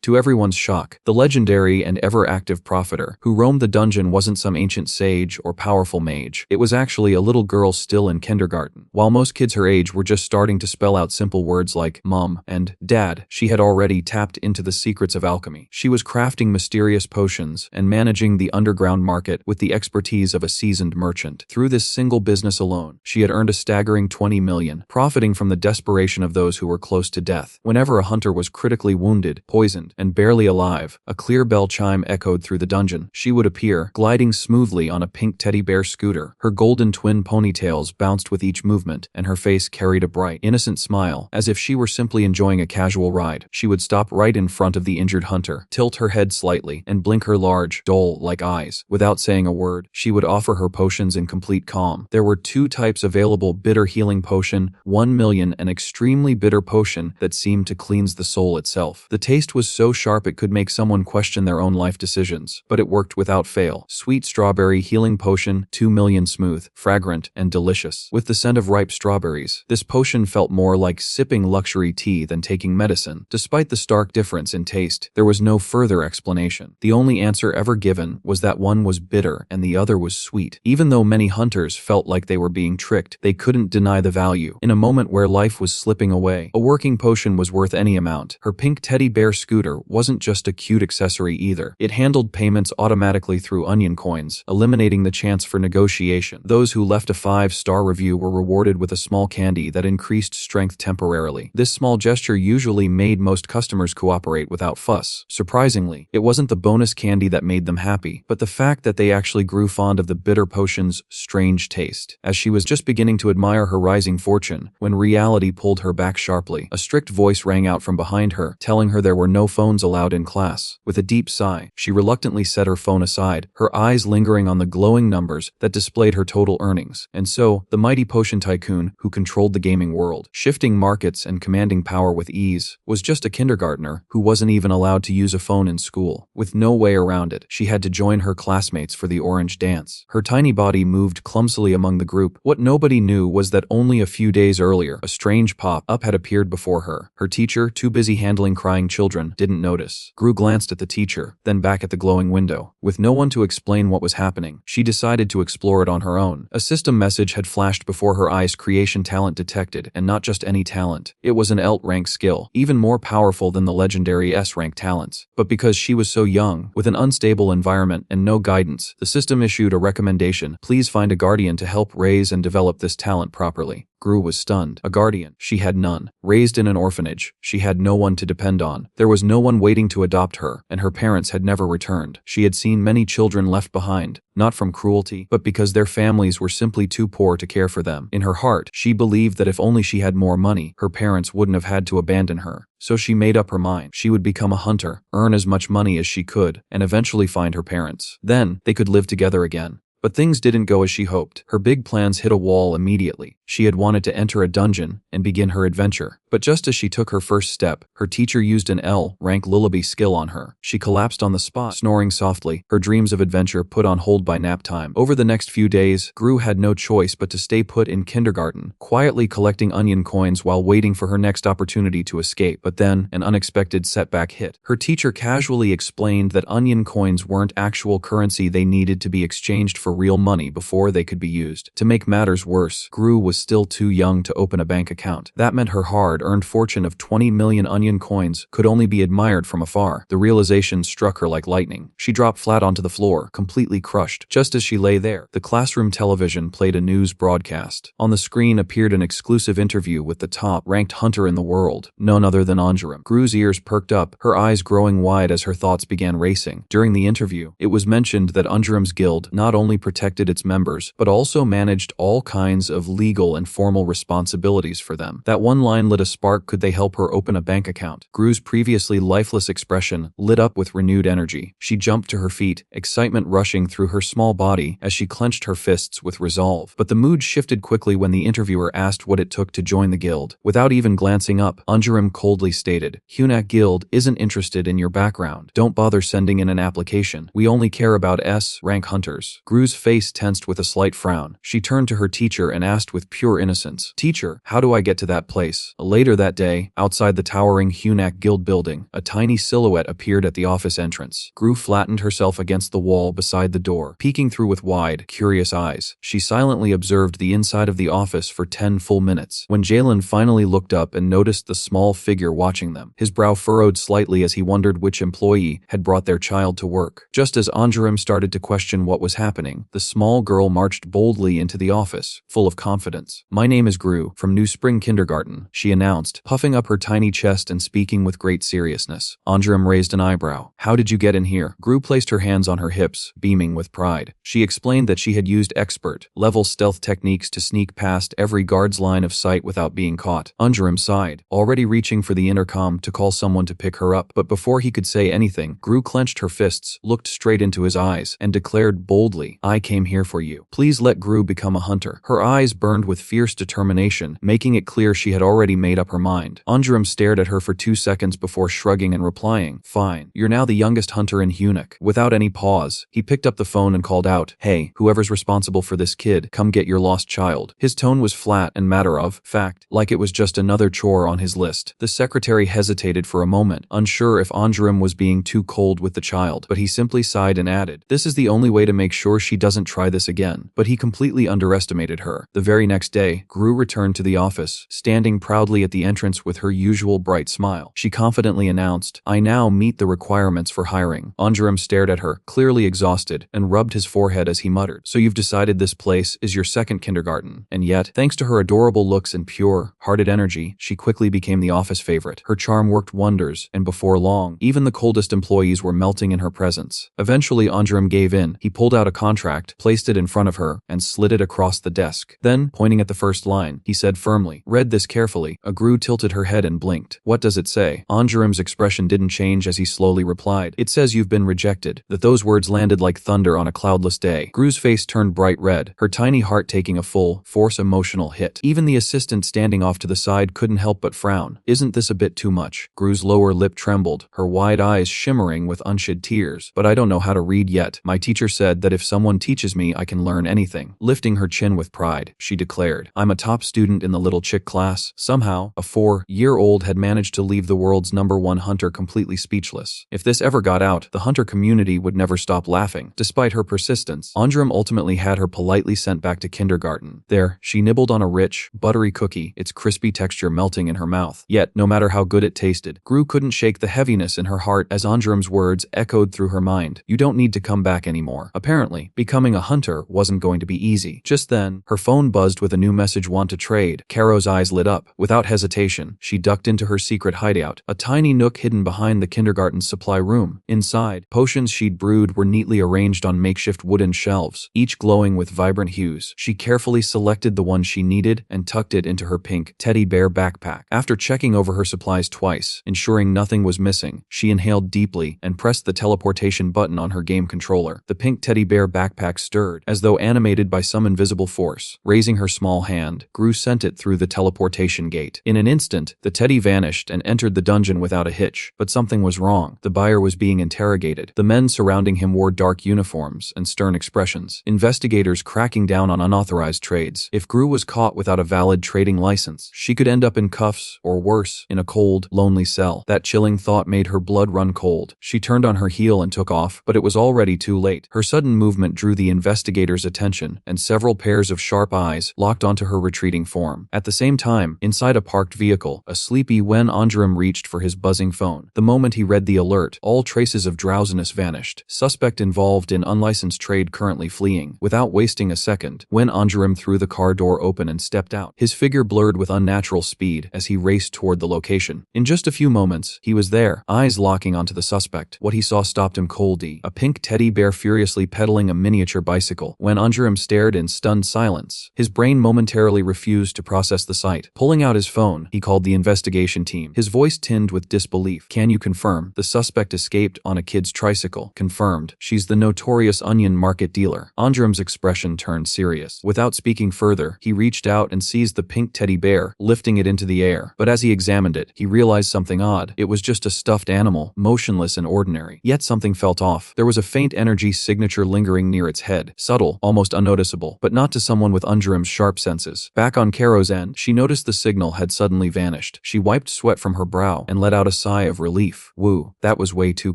To everyone's shock, the legendary and ever-active profiter who roamed the dungeon wasn't some ancient sage or powerful mage. It was actually a little girl still in kindergarten. While most kids her age were just starting to spell out simple words like mom and dad, she had already tapped into the secrets of alchemy. She was crafting mysterious potions and managing the underground market with the expertise of a seasoned merchant. Through this single business alone, she had earned a staggering 20 million, profiting from the desperation of those who were close to death. Whenever a hunter was critically wounded, poisoned, and barely alive, a clear bell chime echoed through the dungeon. She would appear, gliding smoothly on a pink teddy bear scooter. Her golden twin ponytails bounced with each movement, and her face carried a bright, innocent smile, as if she were simply enjoying a casual ride. She would stop right in front of the injured hunter, tilt her head slightly, and blink her large, dull-like eyes. Without saying a word, she would offer her potions in complete calm. There were two types available: bitter healing potion, 1 million, and extremely bitter potion that seemed to cleanse the soul itself. The taste was so sharp it could make someone question their own life decisions, but it worked without fail. Sweet strawberry healing potion, 2 million, smooth, fragrant, and delicious. With the scent of ripe strawberries, this potion felt more like sipping luxury tea than taking medicine. Despite the stark difference in taste, there was no further explanation. The only answer ever given was that one was bitter and the other was sweet. Even though many hunters felt like they were being tricked, they couldn't deny the value. In a moment where life was slipping away, a working potion was worth any amount. Her pink teddy bear scooter wasn't just a cute accessory either. It handled payments automatically through onion coins, eliminating the chance for negotiation. Those who left a 5-star review were rewarded with a small candy that increased strength temporarily. This small gesture usually made most customers cooperate without fuss. Surprisingly, it wasn't the bonus candy that made them happy, but the fact that they actually grew fond of the bitter potion's strange taste. As she was just beginning to admire her rising fortune, when reality pulled her back sharply, a strict voice rang out from behind her, telling her there were no phones allowed in class. With a deep sigh, she reluctantly set her phone aside, her eyes lingering on the glowing numbers that displayed her total earnings. And so, the mighty potion tycoon, who controlled the gaming world, shifting markets and commanding power with ease, was just a kindergartner who wasn't even allowed to use a phone in school. With no way around it, she had to join her classmates for the orange dance. Her tiny body moved clumsily among the group. What nobody knew was that only a few days earlier, a strange pop-up had appeared before her. Her teacher, too busy handling crying children, didn't notice. Gru glanced at the teacher, then back at the glowing window. With no one to explain what was happening, she decided to explore it on her own. A system message had flashed before her eyes: creation talent detected, and not just any talent. It was an ELT-rank skill, even more powerful than the legendary S-rank talents. But because she was so young, with an unstable environment and no guidance, the system issued a recommendation: please find a guardian to help raise and develop this talent properly. Gru was stunned. A guardian? She had none. Raised in an orphanage, she had no one to depend on. There was no one waiting to adopt her, and her parents had never returned. She had seen many children left behind, not from cruelty, but because their families were simply too poor to care for them. In her heart, she believed that if only she had more money, her parents wouldn't have had to abandon her. So she made up her mind. She would become a hunter, earn as much money as she could, and eventually find her parents. Then, they could live together again. But things didn't go as she hoped. Her big plans hit a wall immediately. She had wanted to enter a dungeon and begin her adventure. But just as she took her first step, her teacher used an L-rank lullaby skill on her. She collapsed on the spot, snoring softly, her dreams of adventure put on hold by nap time. Over the next few days, Gru had no choice but to stay put in kindergarten, quietly collecting onion coins while waiting for her next opportunity to escape. But then, an unexpected setback hit. Her teacher casually explained that onion coins weren't actual currency; they needed to be exchanged for real money before they could be used. To make matters worse, Gru was still too young to open a bank account. That meant her hard-earned fortune of 20 million onion coins could only be admired from afar. The realization struck her like lightning. She dropped flat onto the floor, completely crushed. Just as she lay there, the classroom television played a news broadcast. On the screen appeared an exclusive interview with the top-ranked hunter in the world, none other than Jurim. Gru's ears perked up, her eyes growing wide as her thoughts began racing. During the interview, it was mentioned that Jurim's guild not only protected its members, but also managed all kinds of legal and formal responsibilities for them. That one line lit a spark. Could they help her open a bank account? Gru's previously lifeless expression lit up with renewed energy. She jumped to her feet, excitement rushing through her small body as she clenched her fists with resolve. But the mood shifted quickly when the interviewer asked what it took to join the guild. Without even glancing up, Jurim coldly stated, "Hunak Guild isn't interested in your background. Don't bother sending in an application. We only care about S-rank hunters." Gru's face tensed with a slight frown. She turned to her teacher and asked with pure innocence, "Teacher, how do I get to that place?" A Later that day, outside the towering Shenu Guild building, a tiny silhouette appeared at the office entrance. Gru flattened herself against the wall beside the door, peeking through with wide, curious eyes. She silently observed the inside of the office for 10 full minutes. When Jalen finally looked up and noticed the small figure watching them, his brow furrowed slightly as he wondered which employee had brought their child to work. Just as Jurim started to question what was happening, the small girl marched boldly into the office, full of confidence. "My name is Gru, from New Spring Kindergarten," she announced, puffing up her tiny chest and speaking with great seriousness. Jurim raised an eyebrow. "How did you get in here?" Gru placed her hands on her hips, beaming with pride. She explained that she had used expert-level stealth techniques to sneak past every guard's line of sight without being caught. Jurim sighed, already reaching for the intercom to call someone to pick her up, but before he could say anything, Gru clenched her fists, looked straight into his eyes, and declared boldly, "I came here for you. Please let Gru become a hunter." Her eyes burned with fierce determination, making it clear she had already made up her mind. Jurim stared at her for 2 seconds before shrugging and replying, "Fine. You're now the youngest hunter in Hunuk." Without any pause, he picked up the phone and called out, "Hey, whoever's responsible for this kid, come get your lost child." His tone was flat and matter-of-fact, like it was just another chore on his list. The secretary hesitated for a moment, unsure if Jurim was being too cold with the child, but he simply sighed and added, "This is the only way to make sure she doesn't try this again." But he completely underestimated her. The very next day, Gru returned to the office, standing proudly at the entrance with her usual bright smile. She confidently announced, "I now meet the requirements for hiring." Jurim stared at her, clearly exhausted, and rubbed his forehead as he muttered, "So you've decided this place is your second kindergarten." And yet, thanks to her adorable looks and pure-hearted energy, she quickly became the office favorite. Her charm worked wonders, and before long, even the coldest employees were melting in her presence. Eventually, Jurim gave in. He pulled out a contract, placed it in front of her, and slid it across the desk. Then, pointing at the first line, he said firmly, "Read this carefully." Gru tilted her head and blinked. "What does it say?" Jurim's expression didn't change as he slowly replied, "It says you've been rejected." Those words landed like thunder on a cloudless day. Gru's face turned bright red, her tiny heart taking a full-force emotional hit. Even the assistant standing off to the side couldn't help but frown. "Isn't this a bit too much?" Gru's lower lip trembled, her wide eyes shimmering with unshed tears. "But I don't know how to read yet. My teacher said that if someone teaches me, I can learn anything." Lifting her chin with pride, she declared, "I'm a top student in the little chick class." Somehow, a 4-year-old had managed to leave the world's #1 hunter completely speechless. If this ever got out, the hunter community would never stop laughing. Despite her persistence, Jurim ultimately had her politely sent back to kindergarten. There, she nibbled on a rich, buttery cookie, its crispy texture melting in her mouth. Yet, no matter how good it tasted, Gru couldn't shake the heaviness in her heart as Jurim's words echoed through her mind. "You don't need to come back anymore." Apparently, becoming a hunter wasn't going to be easy. Just then, her phone buzzed with a new message: "Want to trade?" Caro's eyes lit up. Without hesitation, she ducked into her secret hideout, a tiny nook hidden behind the kindergarten's supply room. Inside, potions she'd brewed were neatly arranged on makeshift wooden shelves, each glowing with vibrant hues. She carefully selected the one she needed and tucked it into her pink teddy bear backpack. After checking over her supplies twice, ensuring nothing was missing, she inhaled deeply and pressed the teleportation button on her game controller. The pink teddy bear backpack stirred, as though animated by some invisible force. Raising her small hand, Gru sent it through the teleportation gate. In an instant, the teddy vanished and entered the dungeon without a hitch. But something was wrong. The buyer was being interrogated. The men surrounding him wore dark uniforms and stern expressions. Investigators cracking down on unauthorized trades. If Gru was caught without a valid trading license, she could end up in cuffs, or worse, in a cold, lonely cell. That chilling thought made her blood run cold. She turned on her heel and took off, but it was already too late. Her sudden movement drew the investigators' attention, and several pairs of sharp eyes locked onto her retreating form. At the same time, inside a parked vehicle, a sleepy Jurim reached for his buzzing phone. The moment he read the alert, all traces of drowsiness vanished. Suspect involved in unlicensed trade currently fleeing. Without wasting a second, Jurim threw the car door open and stepped out. His figure blurred with unnatural speed as he raced toward the location. In just a few moments, he was there, eyes locking onto the suspect. What he saw stopped him coldly. A pink teddy bear furiously pedaling a miniature bicycle. When Jurim stared in stunned silence, his brain momentarily refused to process the sight. Pulling out his phone, he called the investigation team, his voice tinged with disbelief. "Can you confirm the suspect escaped on a kid's tricycle?" "Confirmed. She's the notorious onion market dealer." Jurim's expression turned serious. Without speaking further, he reached out and seized the pink teddy bear, lifting it into the air. But as he examined it, he realized something odd. It was just a stuffed animal, motionless and ordinary. Yet something felt off. There was a faint energy signature lingering near its head, subtle, almost unnoticeable, but not to someone with Jurim's sharp senses. Back on Caro's end, she noticed the signal had had suddenly vanished. She wiped sweat from her brow and let out a sigh of relief. Woo, that was way too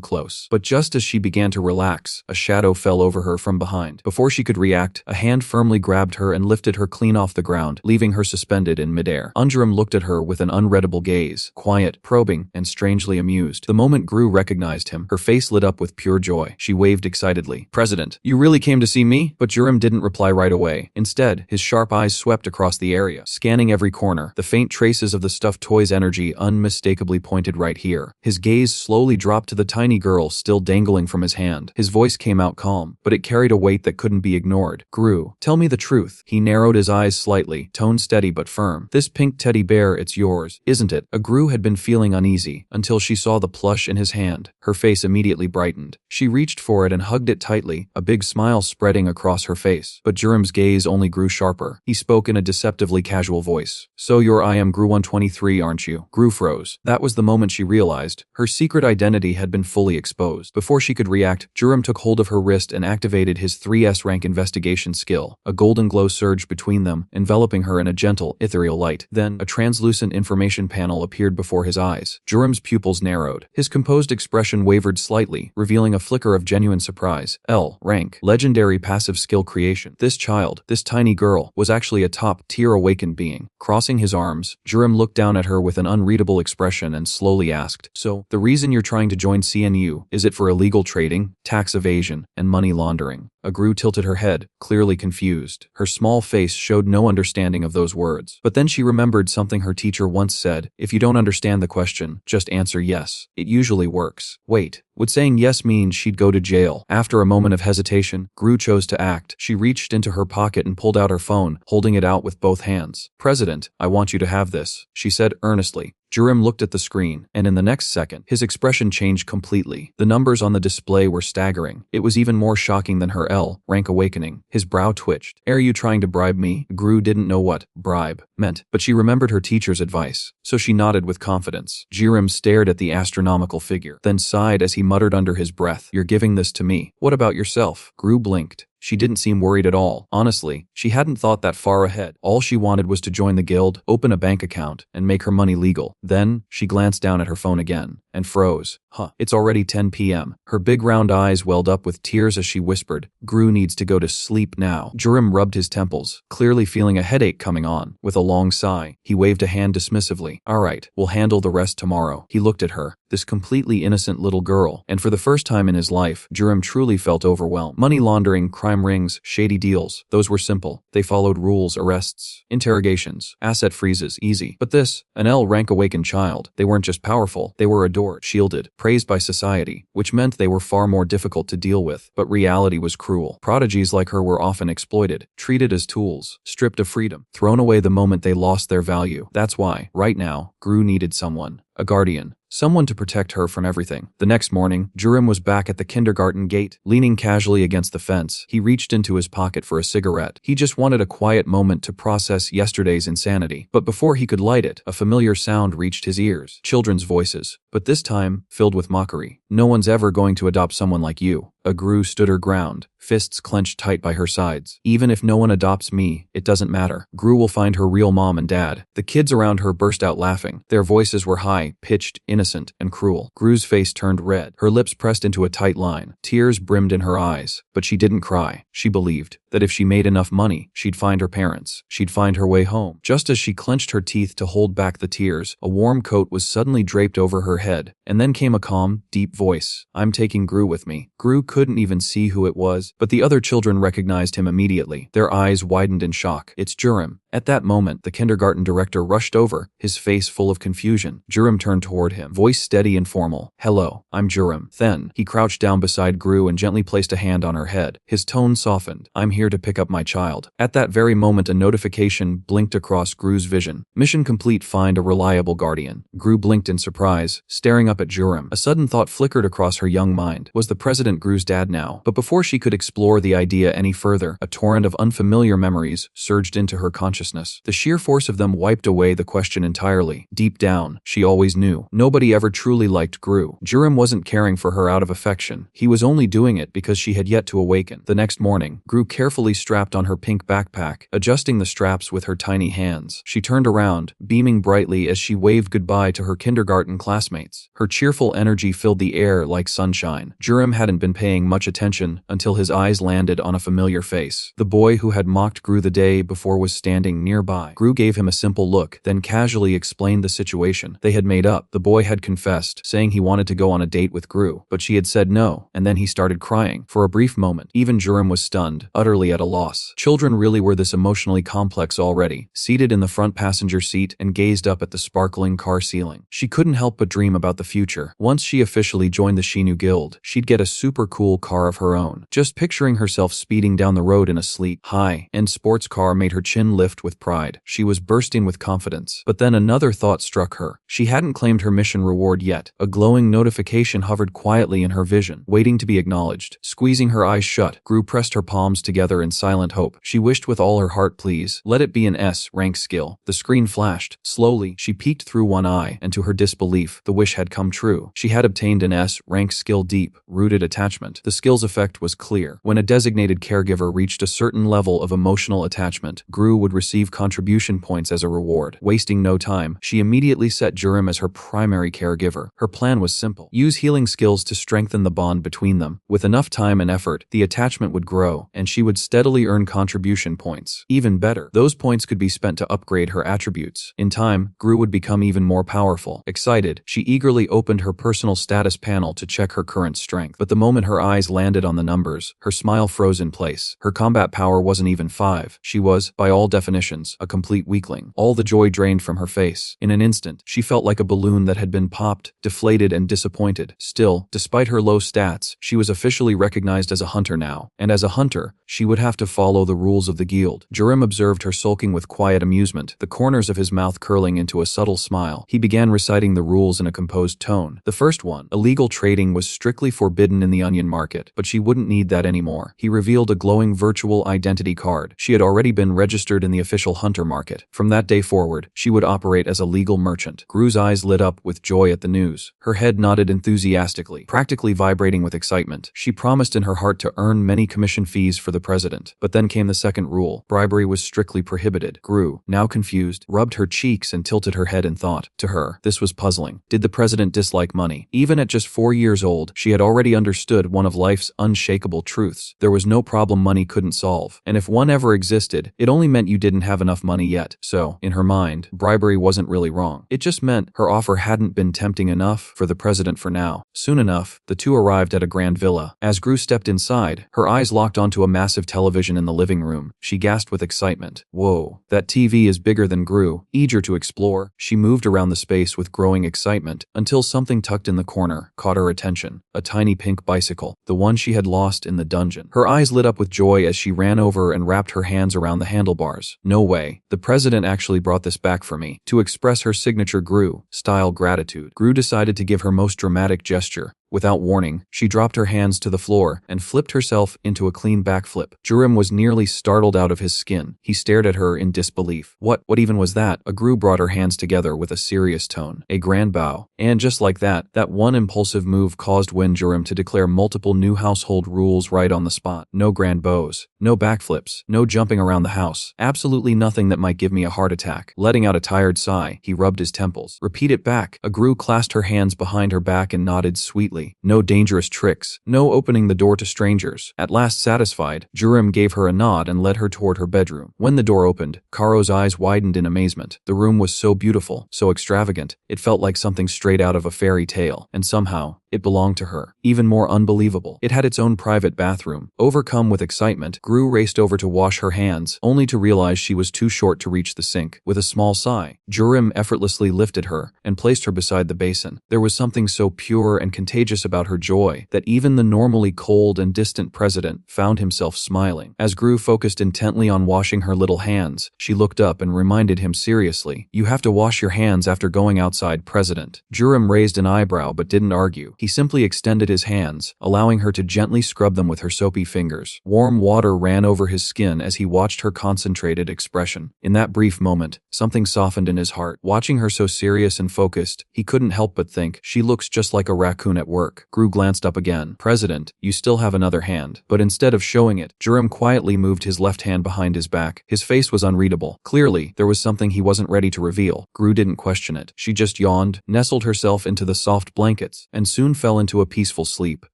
close. But just as she began to relax, a shadow fell over her from behind. Before she could react, a hand firmly grabbed her and lifted her clean off the ground, leaving her suspended in midair. Jurim looked at her with an unreadable gaze, quiet, probing, and strangely amused. The moment Gru recognized him, her face lit up with pure joy. She waved excitedly. "President, you really came to see me?" But Jurim didn't reply right away. Instead, his sharp eyes swept across the area, scanning every corner. The faint traces of the stuffed toy's energy unmistakably pointed right here. His gaze slowly dropped to the tiny girl still dangling from his hand. His voice came out calm, but it carried a weight that couldn't be ignored. "Gru, tell me the truth." He narrowed his eyes slightly, tone steady but firm. "This pink teddy bear, it's yours, isn't it?" Gru had been feeling uneasy until she saw the plush in his hand. Her face immediately brightened. She reached for it and hugged it tightly, a big smile spreading across her face. But Jurim's gaze only grew sharper. He spoke in a deceptively casual voice. "So you're I am Gru 123, aren't you?" Gru froze. That was the moment she realized her secret identity had been fully exposed. Before she could react, Jurim took hold of her wrist and activated his 3S rank investigation skill. A golden glow surged between them, enveloping her in a gentle, ethereal light. Then, a translucent information panel appeared before his eyes. Jurim's pupils narrowed. His composed expression wavered slightly, revealing a flicker of genuine surprise. L. Rank. Legendary passive skill creation. This child, this tiny girl, was actually a top-tier awakened being. Crossing his arms, Jurim looked down at her with an unreadable expression and slowly asked, "So, the reason you're trying to join CNU, is it for illegal trading, tax evasion, and money laundering?" Gru tilted her head, clearly confused. Her small face showed no understanding of those words. But then she remembered something her teacher once said: "If you don't understand the question, just answer yes. It usually works." Wait, would saying yes mean she'd go to jail? After a moment of hesitation, Gru chose to act. She reached into her pocket and pulled out her phone, holding it out with both hands. "President, I want you to have this," she said earnestly. Jurim looked at the screen, and in the next second, his expression changed completely. The numbers on the display were staggering. It was even more shocking than her L rank awakening. His brow twitched. "Are you trying to bribe me?" Gru didn't know what bribe meant, but she remembered her teacher's advice, so she nodded with confidence. Jurim stared at the astronomical figure, then sighed as he muttered under his breath, "You're giving this to me. What about yourself?" Gru blinked. She didn't seem worried at all. Honestly, she hadn't thought that far ahead. All she wanted was to join the guild, open a bank account, and make her money legal. Then, she glanced down at her phone again, and froze. It's already 10 p.m. Her big round eyes welled up with tears as she whispered, "Gru needs to go to sleep now." Jurim rubbed his temples, clearly feeling a headache coming on. With a long sigh, he waved a hand dismissively. "All right, we'll handle the rest tomorrow." He looked at her, this completely innocent little girl, and for the first time in his life, Jurim truly felt overwhelmed. Money laundering, crime rings, shady deals, those were simple. They followed rules: arrests, interrogations, asset freezes, easy. But this, an L rank awakened child, they weren't just powerful, they were adored, shielded, praised by society, which meant they were far more difficult to deal with. But reality was cruel. Prodigies like her were often exploited, treated as tools, stripped of freedom, thrown away the moment they lost their value. That's why, right now, Gru needed someone. A guardian. Someone to protect her from everything. The next morning, Jurim was back at the kindergarten gate. Leaning casually against the fence, he reached into his pocket for a cigarette. He just wanted a quiet moment to process yesterday's insanity. But before he could light it, a familiar sound reached his ears. Children's voices. But this time, filled with mockery. "No one's ever going to adopt someone like you." Gru stood her ground, fists clenched tight by her sides. "Even if no one adopts me, it doesn't matter. Gru will find her real mom and dad." The kids around her burst out laughing. Their voices were high, pitched, innocent, and cruel. Gru's face turned red. Her lips pressed into a tight line. Tears brimmed in her eyes. But she didn't cry. She believed that if she made enough money, she'd find her parents. She'd find her way home. Just as she clenched her teeth to hold back the tears, a warm coat was suddenly draped over her head. And then came a calm, deep voice. "I'm taking Gru with me." Gru couldn't even see who it was, but the other children recognized him immediately. Their eyes widened in shock. "It's Jurim." At that moment, the kindergarten director rushed over, his face full of confusion. Jurim turned toward him, voice steady and formal. "Hello, I'm Jurim." Then, he crouched down beside Gru and gently placed a hand on her head. His tone softened. "I'm here to pick up my child." At that very moment, a notification blinked across Gru's vision. "Mission complete, find a reliable guardian." Gru blinked in surprise, staring up at Jurim. A sudden thought flickered across her young mind. Was the president Gru's dad now? But before she could explore the idea any further, a torrent of unfamiliar memories surged into her consciousness. consciousness. The sheer force of them wiped away the question entirely. Deep down, she always knew. Nobody ever truly liked Gru. Jurim wasn't caring for her out of affection. He was only doing it because she had yet to awaken. The next morning, Gru carefully strapped on her pink backpack, adjusting the straps with her tiny hands. She turned around, beaming brightly as she waved goodbye to her kindergarten classmates. Her cheerful energy filled the air like sunshine. Jurim hadn't been paying much attention until his eyes landed on a familiar face. The boy who had mocked Gru the day before was standing nearby. Gru gave him a simple look, then casually explained the situation. They had made up. The boy had confessed, saying he wanted to go on a date with Gru, but she had said no, and then he started crying. For a brief moment, even Jurim was stunned, utterly at a loss. Children really were this emotionally complex already. Seated in the front passenger seat and gazed up at the sparkling car ceiling, she couldn't help but dream about the future. Once she officially joined the Shenu Guild, she'd get a super cool car of her own. Just picturing herself speeding down the road in a sleek, high-end sports car made her chin lift with pride. She was bursting with confidence. But then another thought struck her. She hadn't claimed her mission reward yet. A glowing notification hovered quietly in her vision, waiting to be acknowledged. Squeezing her eyes shut, Gru pressed her palms together in silent hope. She wished with all her heart, please, let it be an S-rank skill. The screen flashed. Slowly, she peeked through one eye, and to her disbelief, the wish had come true. She had obtained an S-rank skill, deep-rooted attachment. The skill's effect was clear. When a designated caregiver reached a certain level of emotional attachment, Gru would receive contribution points as a reward. Wasting no time, she immediately set Jurim as her primary caregiver. Her plan was simple. Use healing skills to strengthen the bond between them. With enough time and effort, the attachment would grow, and she would steadily earn contribution points. Even better, those points could be spent to upgrade her attributes. In time, Gru would become even more powerful. Excited, she eagerly opened her personal status panel to check her current strength. But the moment her eyes landed on the numbers, her smile froze in place. Her combat power wasn't even 5. She was, by all definitions, a complete weakling. All the joy drained from her face. In an instant, she felt like a balloon that had been popped, deflated and disappointed. Still, despite her low stats, she was officially recognized as a hunter now. And as a hunter, she would have to follow the rules of the guild. Jurim observed her sulking with quiet amusement, the corners of his mouth curling into a subtle smile. He began reciting the rules in a composed tone. The first one, illegal trading was strictly forbidden in the onion market, but she wouldn't need that anymore. He revealed a glowing virtual identity card. She had already been registered in the official hunter market. From that day forward, she would operate as a legal merchant. Gru's eyes lit up with joy at the news. Her head nodded enthusiastically, practically vibrating with excitement. She promised in her heart to earn many commission fees for the president. But then came the second rule. Bribery was strictly prohibited. Gru, now confused, rubbed her cheeks and tilted her head in thought. To her, this was puzzling. Did the president dislike money? Even at just 4 years old, she had already understood one of life's unshakable truths. There was no problem money couldn't solve. And if one ever existed, it only meant you didn't have enough money yet. So, in her mind, bribery wasn't really wrong. It just meant her offer hadn't been tempting enough for the president for now. Soon enough, the two arrived at a grand villa. As Gru stepped inside, her eyes locked onto a massive television in the living room. She gasped with excitement. Whoa, that TV is bigger than Gru. Eager to explore, she moved around the space with growing excitement until something tucked in the corner caught her attention. A tiny pink bicycle, the one she had lost in the dungeon. Her eyes lit up with joy as she ran over and wrapped her hands around the handlebars. No way. The president actually brought this back for me. To express her signature Gru-style gratitude, Gru decided to give her most dramatic gesture. Without warning, she dropped her hands to the floor and flipped herself into a clean backflip. Jurim was nearly startled out of his skin. He stared at her in disbelief. What even was that? Gru brought her hands together with a serious tone. A grand bow. And just like that one impulsive move caused Jurim to declare multiple new household rules right on the spot. No grand bows. No backflips. No jumping around the house. Absolutely nothing that might give me a heart attack. Letting out a tired sigh, he rubbed his temples. Repeat it back. Gru clasped her hands behind her back and nodded sweetly. No dangerous tricks. No opening the door to strangers. At last satisfied, Jurim gave her a nod and led her toward her bedroom. When the door opened, Karo's eyes widened in amazement. The room was so beautiful, so extravagant, it felt like something straight out of a fairy tale. And somehow, it belonged to her. Even more unbelievable, it had its own private bathroom. Overcome with excitement, Gru raced over to wash her hands, only to realize she was too short to reach the sink. With a small sigh, Jurim effortlessly lifted her and placed her beside the basin. There was something so pure and contagious about her joy that even the normally cold and distant president found himself smiling. As Gru focused intently on washing her little hands, she looked up and reminded him seriously, "You have to wash your hands after going outside, President." Jurim raised an eyebrow but didn't argue. He He simply extended his hands, allowing her to gently scrub them with her soapy fingers. Warm water ran over his skin as he watched her concentrated expression. In that brief moment, something softened in his heart. Watching her so serious and focused, he couldn't help but think, she looks just like a raccoon at work. Gru glanced up again. President, you still have another hand. But instead of showing it, Jurim quietly moved his left hand behind his back. His face was unreadable. Clearly, there was something he wasn't ready to reveal. Gru didn't question it. She just yawned, nestled herself into the soft blankets, and soon fell into a peaceful sleep.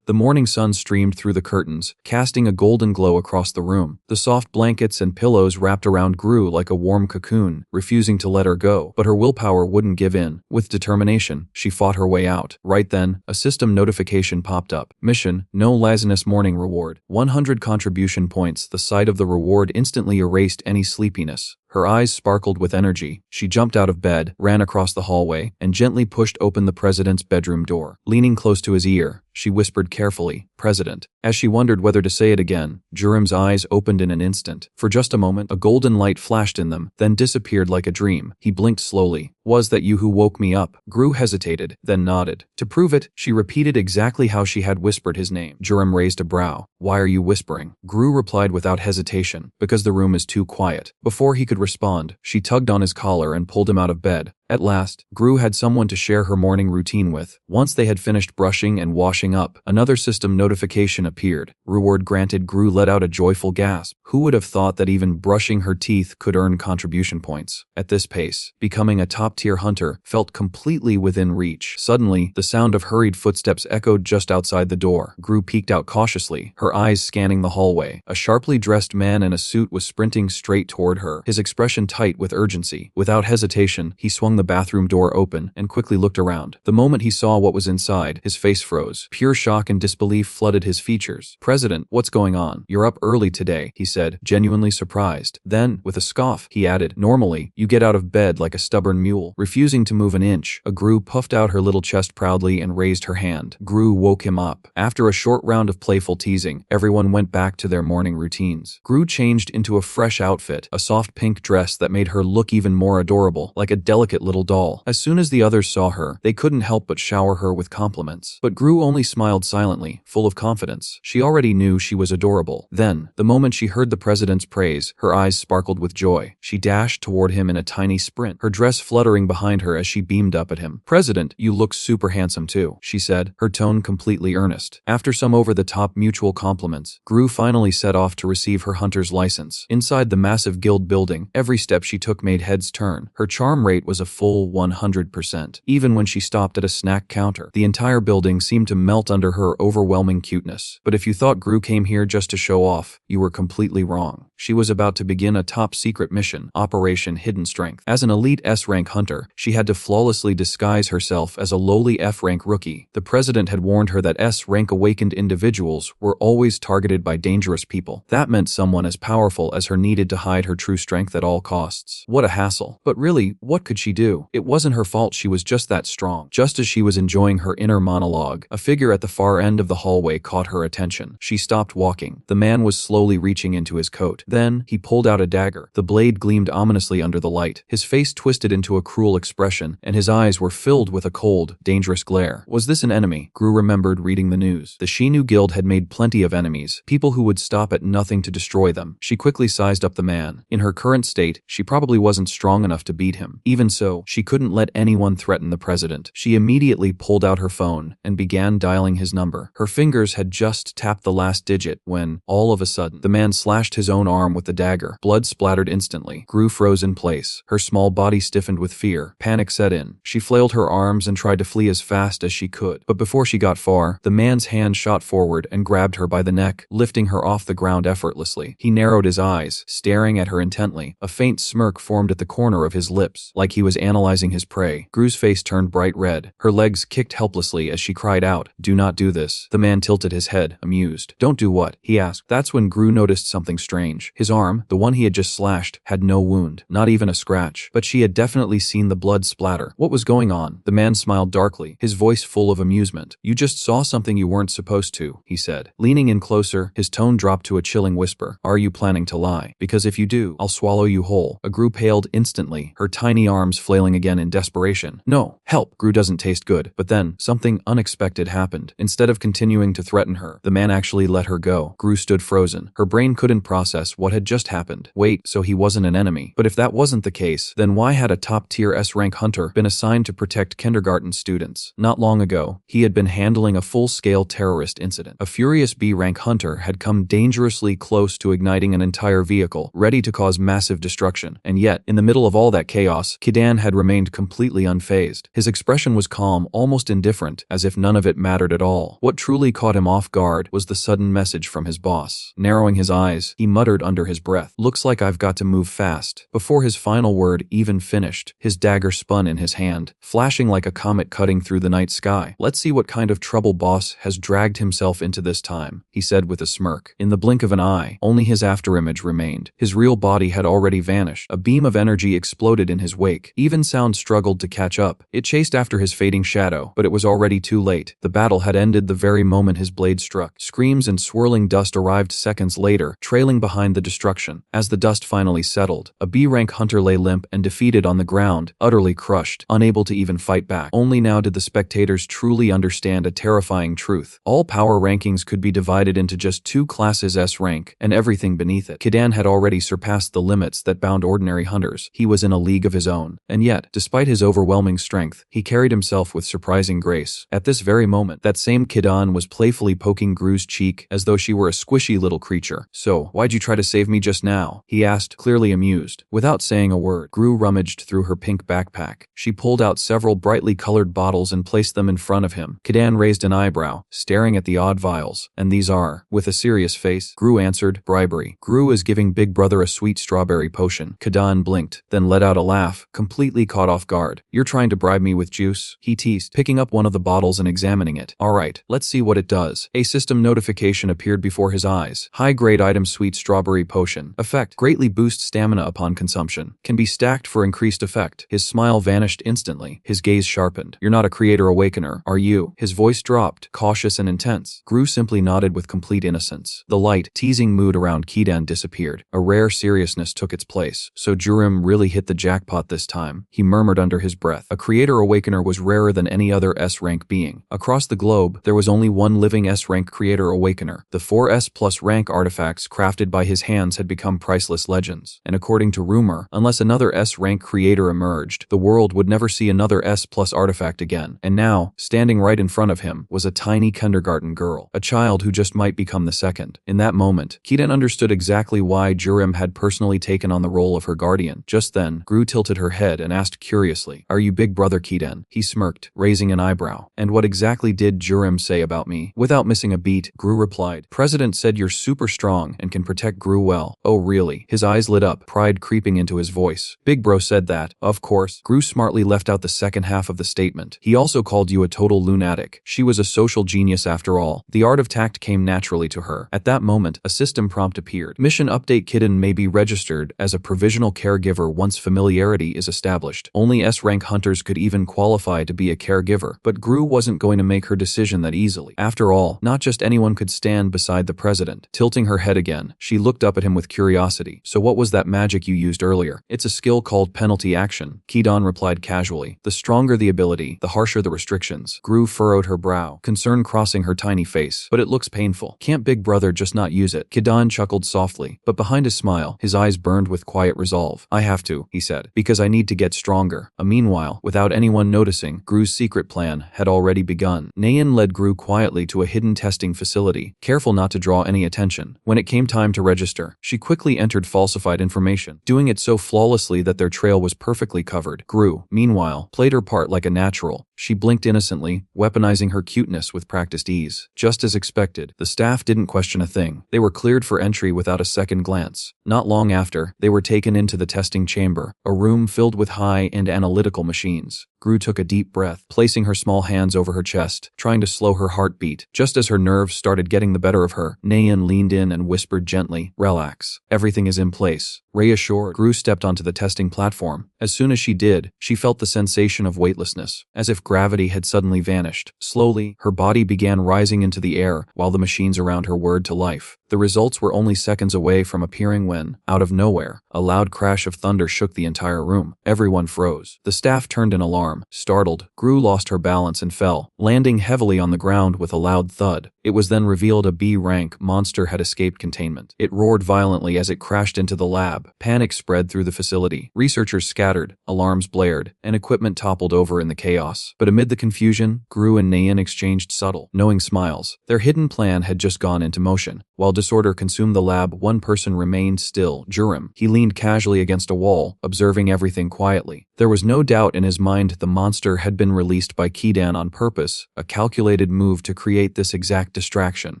The morning sun streamed through the curtains, casting a golden glow across the room. The soft blankets and pillows wrapped around Gru like a warm cocoon, refusing to let her go. But her willpower wouldn't give in. With determination, she fought her way out. Right then, a system notification popped up. Mission, no laziness morning reward. 100 contribution points. The sight of the reward instantly erased any sleepiness. Her eyes sparkled with energy. She jumped out of bed, ran across the hallway, and gently pushed open the president's bedroom door. Leaning close to his ear, she whispered carefully, "President." As she wondered whether to say it again, Jurim's eyes opened in an instant. For just a moment, a golden light flashed in them, then disappeared like a dream. He blinked slowly. "Was that you who woke me up?" Gru hesitated, then nodded. To prove it, she repeated exactly how she had whispered his name. Jurim raised a brow. "Why are you whispering?" Gru replied without hesitation, "Because the room is too quiet." Before he could respond, she tugged on his collar and pulled him out of bed. At last, Gru had someone to share her morning routine with. Once they had finished brushing and washing up, another system notification appeared. Reward granted. Gru let out a joyful gasp. Who would have thought that even brushing her teeth could earn contribution points? At this pace, becoming a top-tier hunter felt completely within reach. Suddenly, the sound of hurried footsteps echoed just outside the door. Gru peeked out cautiously, her eyes scanning the hallway. A sharply dressed man in a suit was sprinting straight toward her, his expression tight with urgency. Without hesitation, he swung the bathroom door open and quickly looked around. The moment he saw what was inside, his face froze. Pure shock and disbelief flooded his features. "President, what's going on? You're up early today," he said, genuinely surprised. Then, with a scoff, he added, "Normally, you get out of bed like a stubborn mule, refusing to move an inch." Gru puffed out her little chest proudly and raised her hand. Gru woke him up. After a short round of playful teasing, everyone went back to their morning routines. Gru changed into a fresh outfit, a soft pink dress that made her look even more adorable, like a delicate little doll. As soon as the others saw her, they couldn't help but shower her with compliments. But Gru only smiled silently, full of confidence. She already knew she was adorable. Then, the moment she heard the president's praise, her eyes sparkled with joy. She dashed toward him in a tiny sprint, her dress fluttering behind her as she beamed up at him. "President, you look super handsome too," she said, her tone completely earnest. After some over-the-top mutual compliments, Gru finally set off to receive her hunter's license. Inside the massive guild building, every step she took made heads turn. Her charm rate was a full 100%. Even when she stopped at a snack counter, the entire building seemed to melt under her overwhelming cuteness. But if you thought Gru came here just to show off, you were completely wrong. She was about to begin a top-secret mission, Operation Hidden Strength. As an elite S-rank hunter, she had to flawlessly disguise herself as a lowly F-rank rookie. The president had warned her that S-rank awakened individuals were always targeted by dangerous people. That meant someone as powerful as her needed to hide her true strength at all costs. What a hassle. But really, what could she do? It wasn't her fault, she was just that strong. Just as she was enjoying her inner monologue, a figure at the far end of the hallway caught her attention. She stopped walking. The man was slowly reaching into his coat. Then, he pulled out a dagger. The blade gleamed ominously under the light. His face twisted into a cruel expression, and his eyes were filled with a cold, dangerous glare. Was this an enemy? Gru remembered reading the news. The Shenu Guild had made plenty of enemies, people who would stop at nothing to destroy them. She quickly sized up the man. In her current state, she probably wasn't strong enough to beat him. Even so, she couldn't let anyone threaten the president. She immediately pulled out her phone and began dialing his number. Her fingers had just tapped the last digit when, all of a sudden, the man slashed his own arm with the dagger. Blood splattered instantly. Gru froze in place. Her small body stiffened with fear. Panic set in. She flailed her arms and tried to flee as fast as she could. But before she got far, the man's hand shot forward and grabbed her by the neck, lifting her off the ground effortlessly. He narrowed his eyes, staring at her intently. A faint smirk formed at the corner of his lips, like he was analyzing his prey. Gru's face turned bright red. Her legs kicked helplessly as she cried out, "Do not do this." The man tilted his head, amused. "Don't do what?" he asked. That's when Gru noticed something strange. His arm, the one he had just slashed, had no wound, not even a scratch. But she had definitely seen the blood splatter. What was going on? The man smiled darkly, his voice full of amusement. "You just saw something you weren't supposed to," he said. Leaning in closer, his tone dropped to a chilling whisper. "Are you planning to lie? Because if you do, I'll swallow you whole." Gru paled instantly, her tiny arms flailing again in desperation. No, help! Gru doesn't taste good. But then, something unexpected happened. Instead of continuing to threaten her, the man actually let her go. Gru stood frozen. Her brain couldn't process what had just happened. Wait, so he wasn't an enemy. But if that wasn't the case, then why had a top-tier S-rank hunter been assigned to protect kindergarten students? Not long ago, he had been handling a full-scale terrorist incident. A furious B-rank hunter had come dangerously close to igniting an entire vehicle, ready to cause massive destruction. And yet, in the middle of all that chaos, Kidan had remained completely unfazed. His expression was calm, almost indifferent, as if none of it mattered at all. What truly caught him off guard was the sudden message from his boss. Narrowing his eyes, he muttered under his breath, "Looks like I've got to move fast." Before his final word even finished, his dagger spun in his hand, flashing like a comet cutting through the night sky. "Let's see what kind of trouble boss has dragged himself into this time," he said with a smirk. In the blink of an eye, only his afterimage remained. His real body had already vanished. A beam of energy exploded in his wake. Even sound struggled to catch up. It chased after his fading shadow, but it was already too late. The battle had ended the very moment his blade struck. Screams and swirling dust arrived seconds later, trailing behind the destruction. As the dust finally settled, a B-rank hunter lay limp and defeated on the ground, utterly crushed, unable to even fight back. Only now did the spectators truly understand a terrifying truth. All power rankings could be divided into just two classes: S-rank and everything beneath it. Kidan had already surpassed the limits that bound ordinary hunters. He was in a league of his own. And yet, despite his overwhelming strength, he carried himself with surprising grace. At this very moment, that same Kidan was playfully poking Gru's cheek as though she were a squishy little creature. "So, why'd you try to save me just now?" he asked, clearly amused. Without saying a word, Gru rummaged through her pink backpack. She pulled out several brightly colored bottles and placed them in front of him. Kidan raised an eyebrow, staring at the odd vials. "And these are?" With a serious face, Gru answered, "Bribery." "Gru is giving Big Brother a sweet strawberry potion." Kidan blinked, then let out a laugh, completely caught off guard. "You're trying to bribe me with juice?" he teased, picking up one of the bottles and examining it. "Alright, let's see what it does." A system notification appeared before his eyes. High-grade item: sweet strawberry potion. Effect: greatly boosts stamina upon consumption. Can be stacked for increased effect. His smile vanished instantly. His gaze sharpened. "You're not a creator awakener, are you?" His voice dropped, cautious and intense. Gru simply nodded with complete innocence. The light, teasing mood around Kidan disappeared. A rare seriousness took its place. "So Jurim really hit the jackpot this time," he murmured under his breath. A creator awakener was rarer than any other S-rank being. Across the globe, there was only one living S-rank creator awakener. The 4S+ rank artifacts crafted by his hands had become priceless legends. And according to rumor, unless another S-rank creator emerged, the world would never see another S+ artifact again. And now, standing right in front of him, was a tiny kindergarten girl. A child who just might become the second. In that moment, Kidan understood exactly why Jurim had personally taken on the role of her guardian. Just then, Gru tilted her head and asked curiously, "Are you Big Brother Kidan?" He smirked, raising an eyebrow. "And what exactly did Jurim say about me?" Without missing a beat, Gru replied, "President said you're super strong and can protect Gru well." "Oh really?" His eyes lit up, pride creeping into his voice. "Big Bro said that, of course." Gru smartly left out the second half of the statement. "He also called you a total lunatic." She was a social genius after all. The art of tact came naturally to her. At that moment, a system prompt appeared. Mission update: Kidan may be registered as a provisional caregiver once familiarity is established. Only S-rank hunters could even qualify to be a caregiver. But Gru wasn't going to make her decision that easily. After all, not just anyone could stand beside the president. Tilting her head again, she looked up at him with curiosity. "So what was that magic you used earlier?" "It's a skill called penalty action," Kidan replied casually. "The stronger the ability, the harsher the restrictions." Gru furrowed her brow, concern crossing her tiny face. "But it looks painful. Can't Big Brother just not use it?" Kidan chuckled softly, but behind his smile, his eyes burned with quiet resolve. "I have to," he said, "because I need to get stronger." Meanwhile, without anyone noticing, Gru's secret plan had already begun. Nayan led Gru quietly to a hidden testing facility, careful not to draw any attention. When it came time to register, she quickly entered falsified information, doing it so flawlessly that their trail was perfectly covered. Gru, meanwhile, played her part like a natural. She blinked innocently, weaponizing her cuteness with practiced ease. Just as expected, the staff didn't question a thing. They were cleared for entry without a second glance. Not long after, they were taken into the testing chamber, a room filled with high-end analytical machines. Gru took a deep breath, placing her small hands over her chest, trying to slow her heartbeat. Just as her nerves started getting the better of her, Nayan leaned in and whispered gently, "Relax. Everything is in place." Reassured, Gru stepped onto the testing platform. As soon as she did, she felt the sensation of weightlessness, as if gravity had suddenly vanished. Slowly, her body began rising into the air while the machines around her whirred to life. The results were only seconds away from appearing when, out of nowhere, a loud crash of thunder shook the entire room. Everyone froze. The staff turned in alarm. Startled, Gru lost her balance and fell, landing heavily on the ground with a loud thud. It was then revealed a B-rank monster had escaped containment. It roared violently as it crashed into the lab. Panic spread through the facility. Researchers scattered, alarms blared, and equipment toppled over in the chaos. But amid the confusion, Gru and Naeun exchanged subtle, knowing smiles. Their hidden plan had just gone into motion. While disorder consumed the lab, one person remained still, Jurim. He leaned casually against a wall, observing everything quietly. There was no doubt in his mind the monster had been released by Kidan on purpose, a calculated move to create this exact distraction.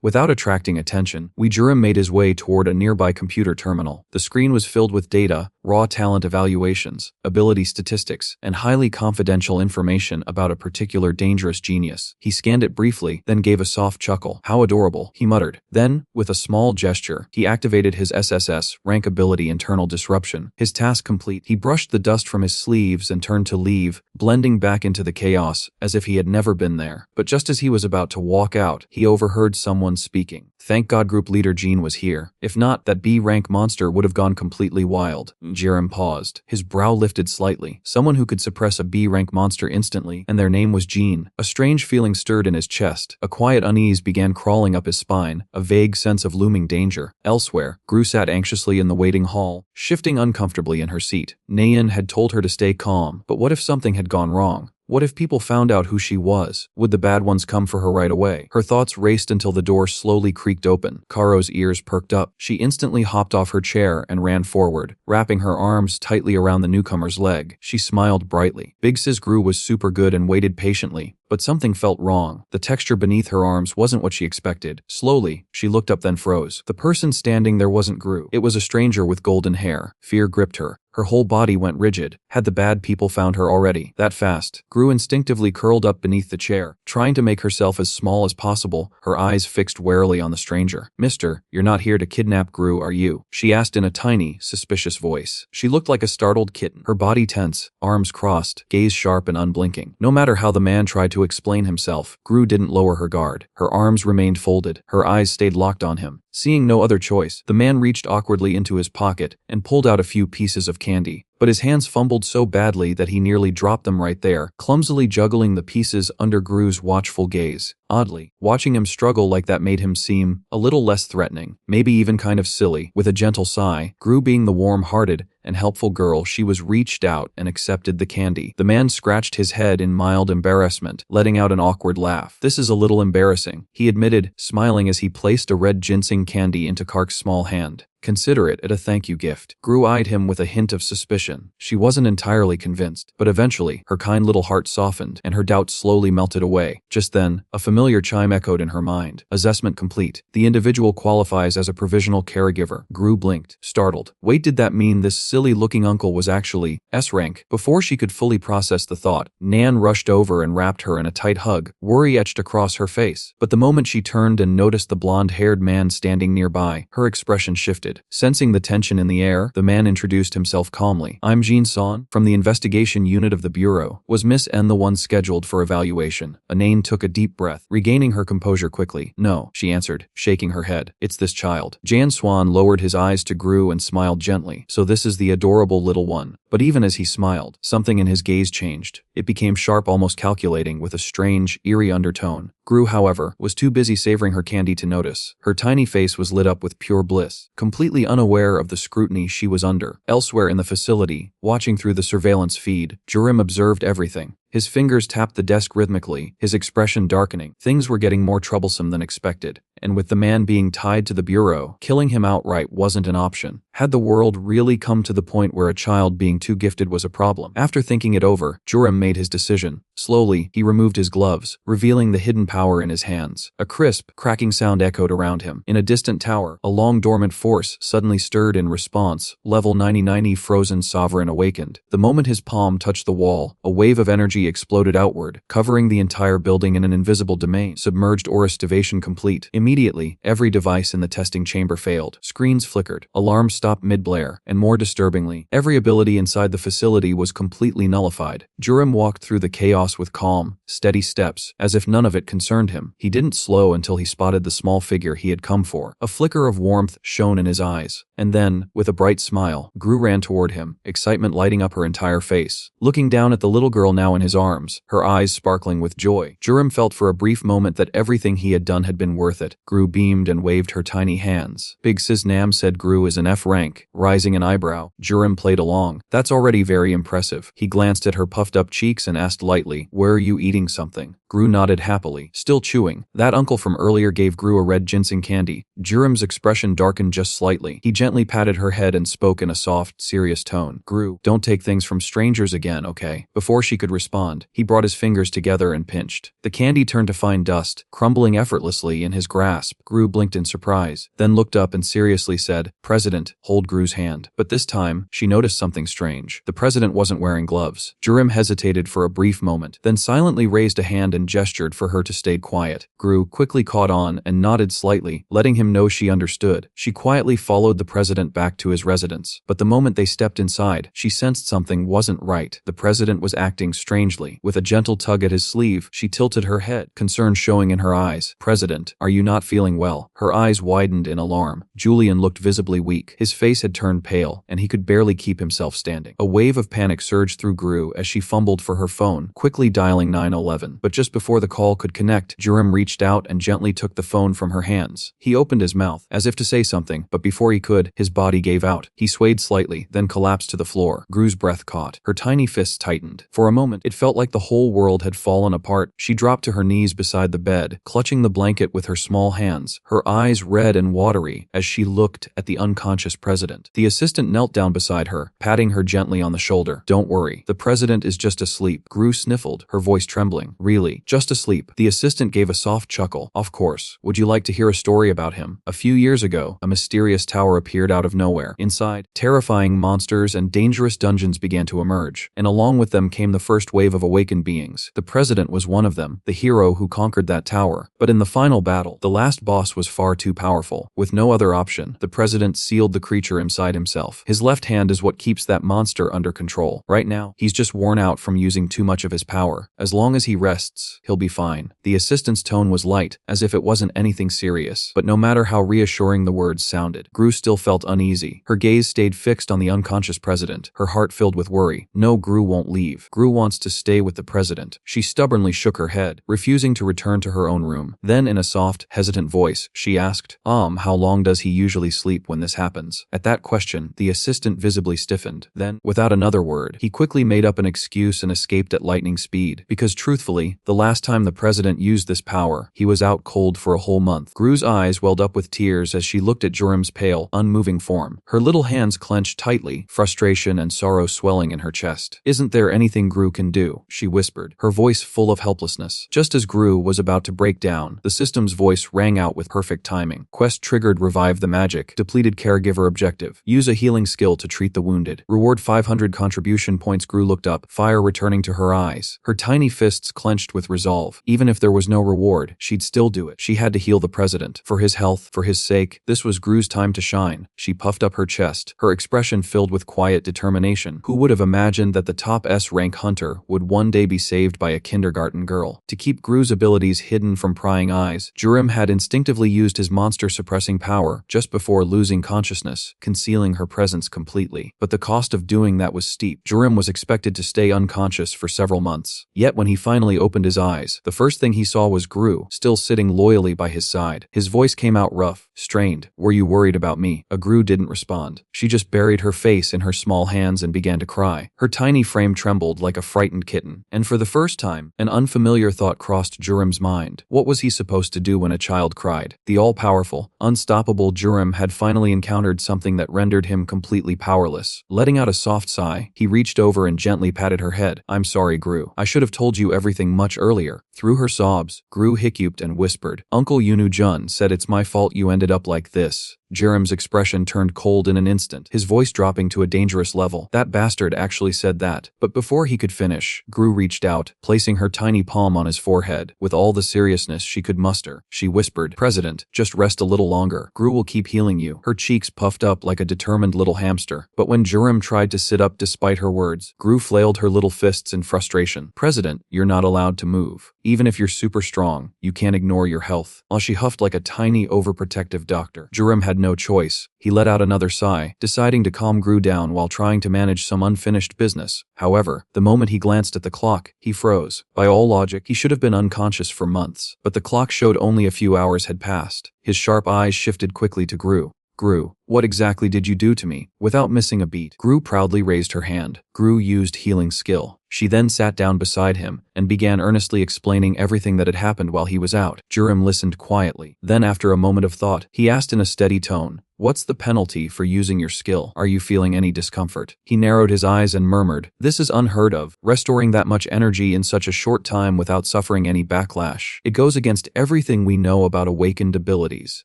Without attracting attention, Wijura made his way toward a nearby computer terminal. The screen was filled with data, raw talent evaluations, ability statistics, and highly confidential information about a particular dangerous genius. He scanned it briefly, then gave a soft chuckle. "How adorable," he muttered. Then, with a small gesture, he activated his SSS-rank ability internal disruption. His task complete, he brushed the dust from his sleeves and turned to leave, blending back into the chaos as if he had never been there. But just as he was about to walk out, he overheard someone speaking. Thank God group leader Jean was here. If not, that B-rank monster would have gone completely wild. Jurim paused. His brow lifted slightly. Someone who could suppress a B-rank monster instantly, and their name was Jean. A strange feeling stirred in his chest. A quiet unease began crawling up his spine, a vague sense of looming danger. Elsewhere, Gru sat anxiously in the waiting hall, shifting uncomfortably in her seat. Naeun had told her to stay calm, but what if something had gone wrong? What if people found out who she was? Would the bad ones come for her right away? Her thoughts raced until the door slowly creaked open. Karo's ears perked up. She instantly hopped off her chair and ran forward, wrapping her arms tightly around the newcomer's leg. She smiled brightly. Big Sis Gru was super good and waited patiently. But something felt wrong. The texture beneath her arms wasn't what she expected. Slowly, she looked up then froze. The person standing there wasn't Gru. It was a stranger with golden hair. Fear gripped her. Her whole body went rigid. Had the bad people found her already? That fast? Gru instinctively curled up beneath the chair, trying to make herself as small as possible, her eyes fixed warily on the stranger. "Mister, you're not here to kidnap Gru, are you?" she asked in a tiny, suspicious voice. She looked like a startled kitten, her body tense, arms crossed, gaze sharp and unblinking. No matter how the man tried to explain himself, Gru didn't lower her guard. Her arms remained folded, her eyes stayed locked on him. Seeing no other choice, the man reached awkwardly into his pocket and pulled out a few pieces of candy. But his hands fumbled so badly that he nearly dropped them right there, clumsily juggling the pieces under Gru's watchful gaze. Oddly, watching him struggle like that made him seem a little less threatening, maybe even kind of silly. With a gentle sigh, Gru being the warm-hearted and helpful girl she was, reached out and accepted the candy. The man scratched his head in mild embarrassment, letting out an awkward laugh. "This is a little embarrassing," he admitted, smiling as he placed a red ginseng candy into Kark's small hand. "Consider it a thank you gift." Gru eyed him with a hint of suspicion. She wasn't entirely convinced, but eventually, her kind little heart softened and her doubts slowly melted away. Just then, a familiar chime echoed in her mind. Assessment complete. The individual qualifies as a provisional caregiver. Gru blinked, startled. Wait, did that mean this silly-looking uncle was actually S-rank? Before she could fully process the thought, Nan rushed over and wrapped her in a tight hug, worry etched across her face. But the moment she turned and noticed the blonde-haired man standing nearby, her expression shifted. Sensing the tension in the air, the man introduced himself calmly. "I'm Jean Son, from the investigation unit of the Bureau. Was Miss N the one scheduled for evaluation?" Anane took a deep breath, regaining her composure quickly. "No," she answered, shaking her head. "It's this child." Jan Swan lowered his eyes to Gru and smiled gently. "So this is the adorable little one." But even as he smiled, something in his gaze changed. It became sharp, almost calculating, with a strange, eerie undertone. Gru, however, was too busy savoring her candy to notice. Her tiny face was lit up with pure bliss, completely unaware of the scrutiny she was under. Elsewhere in the facility, watching through the surveillance feed, Jurim observed everything. His fingers tapped the desk rhythmically, his expression darkening. Things were getting more troublesome than expected. And with the man being tied to the Bureau, killing him outright wasn't an option. Had the world really come to the point where a child being too gifted was a problem? After thinking it over, Jurim made his decision. Slowly, he removed his gloves, revealing the hidden power in his hands. A crisp, cracking sound echoed around him. In a distant tower, a long dormant force suddenly stirred in response. Level 90 frozen sovereign awakened. The moment his palm touched the wall, a wave of energy energy exploded outward, covering the entire building in an invisible domain. Submerged or activation complete. Immediately, every device in the testing chamber failed. Screens flickered, alarms stopped mid-blare, and more disturbingly, every ability inside the facility was completely nullified. Jurim walked through the chaos with calm, steady steps, as if none of it concerned him. He didn't slow until he spotted the small figure he had come for. A flicker of warmth shone in his eyes, and then, with a bright smile, Gru ran toward him, excitement lighting up her entire face. Looking down at the little girl now in his arms, her eyes sparkling with joy, Jurim felt for a brief moment that everything he had done had been worth it. Gru beamed and waved her tiny hands. Big Sis Nam said Gru is an F rank, rising an eyebrow. Jurim played along. That's already very impressive. He glanced at her puffed up cheeks and asked lightly, where are you eating something? Gru nodded happily, still chewing. That uncle from earlier gave Gru a red ginseng candy. Jurim's expression darkened just slightly. He gently patted her head and spoke in a soft, serious tone. Gru, don't take things from strangers again, okay? Before she could respond, he brought his fingers together and pinched. The candy turned to fine dust, crumbling effortlessly in his grasp. Gru blinked in surprise, then looked up and seriously said, President, hold Gru's hand. But this time, she noticed something strange. The president wasn't wearing gloves. Jurim hesitated for a brief moment, then silently raised a hand and gestured for her to stay quiet. Gru quickly caught on and nodded slightly, letting him know she understood. She quietly followed the president back to his residence. But the moment they stepped inside, she sensed something wasn't right. The president was acting strangely. With a gentle tug at his sleeve, she tilted her head, concern showing in her eyes. President, are you not feeling well? Her eyes widened in alarm. Julian looked visibly weak. His face had turned pale, and he could barely keep himself standing. A wave of panic surged through Gru as she fumbled for her phone, quickly dialing 911. But just before the call could connect, Jurim reached out and gently took the phone from her hands. He opened his mouth, as if to say something, but before he could, his body gave out. He swayed slightly, then collapsed to the floor. Gru's breath caught. Her tiny fists tightened. For a moment, it felt like the whole world had fallen apart. She dropped to her knees beside the bed, clutching the blanket with her small hands, her eyes red and watery as she looked at the unconscious president. The assistant knelt down beside her, patting her gently on the shoulder. Don't worry, the president is just asleep. Gru sniffled, her voice trembling. Really, just asleep. The assistant gave a soft chuckle. Of course. Would you like to hear a story about him? A few years ago, a mysterious tower appeared out of nowhere. Inside, terrifying monsters and dangerous dungeons began to emerge, and along with them came the first wave of awakened beings. The president was one of them, the hero who conquered that tower. But in the final battle, the last boss was far too powerful. With no other option, the president sealed the creature inside himself. His left hand is what keeps that monster under control. Right now, he's just worn out from using too much of his power. As long as he rests, he'll be fine. The assistant's tone was light, as if it wasn't anything serious. But no matter how reassuring the words sounded, Gru still felt uneasy. Her gaze stayed fixed on the unconscious president, her heart filled with worry. No, Gru won't leave. Gru wants to stay with the president. She stubbornly shook her head, refusing to return to her own room. Then in a soft, hesitant voice, she asked, how long does he usually sleep when this happens? At that question, the assistant visibly stiffened. Then, without another word, he quickly made up an excuse and escaped at lightning speed. Because truthfully, the last time the president used this power, he was out cold for a whole month. Gru's eyes welled up with tears as she looked at Jurim's pale, unmoving form. Her little hands clenched tightly, frustration and sorrow swelling in her chest. Isn't there anything Gru can do? She whispered, her voice full of helplessness. Just as Gru was about to break down, the system's voice rang out with perfect timing. Quest triggered. Revive the magic. Depleted caregiver objective. Use a healing skill to treat the wounded. Reward 500 contribution points. Gru looked up, fire returning to her eyes. Her tiny fists clenched with resolve. Even if there was no reward, she'd still do it. She had to heal the president. For his health, for his sake, this was Gru's time to shine. She puffed up her chest, her expression filled with quiet determination. Who would have imagined that the top S-rank hunter would one day be saved by a kindergarten girl? To keep Gru's abilities hidden from prying eyes, Jurim had instinctively used his monster-suppressing power just before losing consciousness, concealing her presence completely. But the cost of doing that was steep. Jurim was expected to stay unconscious for several months. Yet when he finally opened his eyes, the first thing he saw was Gru, still sitting loyally by his side. His voice came out rough, strained. Were you worried about me? Gru didn't respond. She just buried her face in her small hands and began to cry. Her tiny frame trembled like a frightened kitten. And for the first time, an unfamiliar thought crossed Jurim's mind. What was he supposed to do when a child cried? The all-powerful, unstoppable Jurim had finally encountered something that rendered him completely powerless. Letting out a soft sigh, he reached over and gently patted her head. I'm sorry, Gru. I should have told you everything much earlier. Through her sobs, Gru hiccuped and whispered, "Uncle Yunu-jun said it's my fault you ended up like this." Jurim's expression turned cold in an instant, his voice dropping to a dangerous level. "That bastard actually said that." But before he could finish, Gru reached out, placing her tiny palm on his forehead. With all the seriousness she could muster, she whispered, "President, just rest a little longer. Gru will keep healing you." Her cheeks puffed up like a determined little hamster. But when Jurim tried to sit up despite her words, Gru flailed her little fists in frustration. "President, you're not allowed to move. Even if you're super strong, you can't ignore your health." While she huffed like a tiny, overprotective doctor, Jurim had no choice. He let out another sigh, deciding to calm Gru down while trying to manage some unfinished business. However, the moment he glanced at the clock, he froze. By all logic, he should have been unconscious for months, but the clock showed only a few hours had passed. His sharp eyes shifted quickly to Gru. "Gru, what exactly did you do to me?" Without missing a beat, Gru proudly raised her hand. Gru used healing skill. She then sat down beside him and began earnestly explaining everything that had happened while he was out. Jurim listened quietly. Then, after a moment of thought, he asked in a steady tone, "What's the penalty for using your skill? Are you feeling any discomfort?" He narrowed his eyes and murmured, "This is unheard of. Restoring that much energy in such a short time without suffering any backlash. It goes against everything we know about awakened abilities."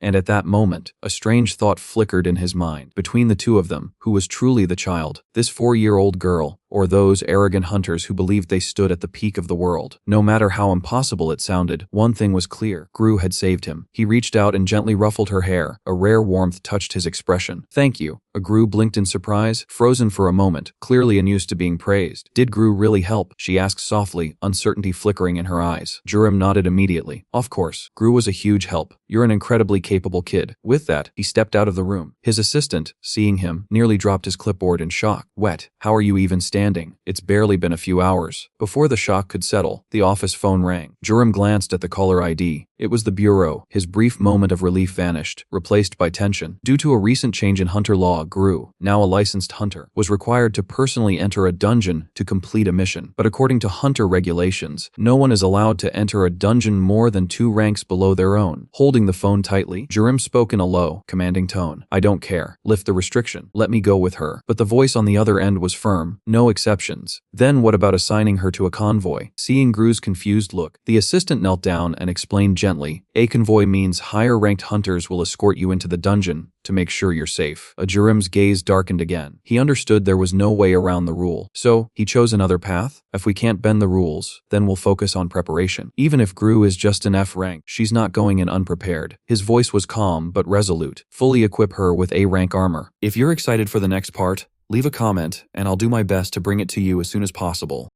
And at that moment, a strange thought flickered in his mind. Between the two of them, who was truly the child? This 4-year-old girl, or those arrogant hunters who believed they stood at the peak of the world? No matter how impossible it sounded, one thing was clear. Gru had saved him. He reached out and gently ruffled her hair. A rare warmth touched his expression. "Thank you." Gru blinked in surprise, frozen for a moment, clearly unused to being praised. "Did Gru really help?" she asked softly, uncertainty flickering in her eyes. Jurim nodded immediately. "Of course, Gru was a huge help. You're an incredibly capable kid." With that, he stepped out of the room. His assistant, seeing him, nearly dropped his clipboard in shock. "Wet, how are you even standing? It's barely been a few hours." Before the shock could settle, the office phone rang. Jurim glanced at the caller ID. It was the bureau. His brief moment of relief vanished, replaced by tension. Due to a recent change in hunter law, Gru, now a licensed hunter, was required to personally enter a dungeon to complete a mission. But according to hunter regulations, no one is allowed to enter a dungeon more than 2 ranks below their own. Holding the phone tightly, Jurim spoke in a low, commanding tone. "I don't care. Lift the restriction. Let me go with her." But the voice on the other end was firm. "No exceptions." "Then what about assigning her to a convoy?" Seeing Gru's confused look, the assistant knelt down and explained gently, "A convoy means higher-ranked hunters will escort you into the dungeon to make sure you're safe." Jurim's gaze darkened again. He understood there was no way around the rule. So, he chose another path? "If we can't bend the rules, then we'll focus on preparation. Even if Gru is just an F rank, she's not going in unprepared." His voice was calm but resolute. "Fully equip her with A-rank armor." If you're excited for the next part, leave a comment and I'll do my best to bring it to you as soon as possible.